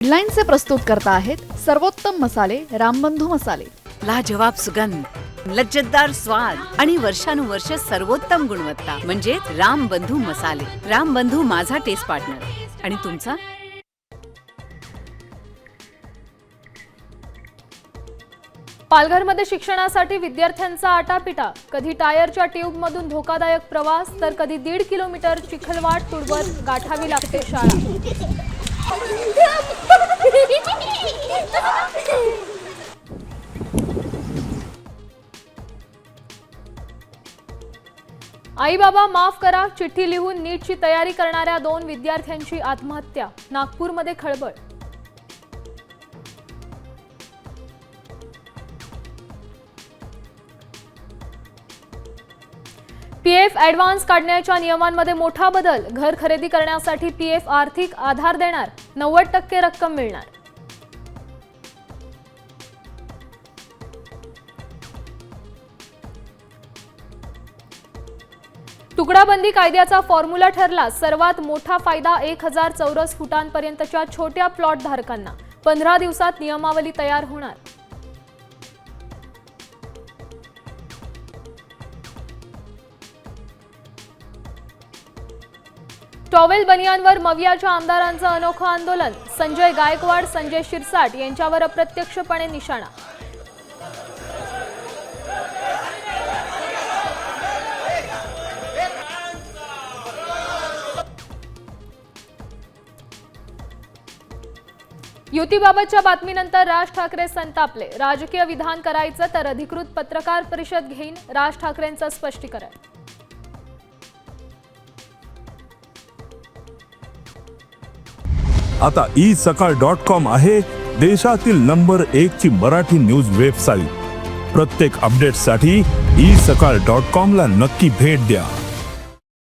हेडलाईनचे प्रस्तुत करता आहेत सर्वोत्तम मसाले रामबंधू मसाले। लाजवाब सुगंध, लज्जतदार स्वाद आणि वर्षानुवर्ष सर्वोत्तम गुणवत्ता म्हणजे रामबंधू मसाले। रामबंधू माझा टेस्ट पार्टनर आणि तुमचा। पालघरमध्ये शिक्षणासाठी विद्यार्थ्यांचा आटापिटा, कधी टायरच्या ट्यूबमधून धोकादायक प्रवास तर कधी 1.5 किलोमीटर चिखलवाट तुडवत गाठावी लागते शाळा। आई बाबा माफ करा, चिठ्ठी लिहून नीटची तयारी करणाऱ्या 2 विद्यार्थ्यांची आत्महत्या, नागपूरमध्ये खळबळ। पीएफ ॲडव्हान्स काढण्याच्या नियमांमध्ये मोठा बदल, घर खरेदी करण्यासाठी पीएफ आर्थिक आधार देणार, 90% रक्कम मिळणार। तुकडाबंदी कायद्याचा फॉर्म्युला ठरला, सर्वात मोठा फायदा 1000 चौरस फुटांपर्यंतच्या छोट्या प्लॉट धारकांना, 15 दिवसात नियमावली तयार होणार। टॉवेल बनियांवर मवियाच्या आमदारांचं अनोखं आंदोलन, संजय गायकवाड, संजय शिरसाट यांच्यावर अप्रत्यक्षपणे निशाणा। युतीबाबतच्या बातमीनंतर राज ठाकरे संतापले, राजकीय विधान करायचं तर अधिकृत पत्रकार परिषद घेईन, राज ठाकरेंचं स्पष्टीकरण। आता isakal.com आहे देशातील नंबर 1 ची मराठी न्यूज वेबसाईट। प्रत्येक अपडेटसाठी isakal.com ला नक्की भेट द्या।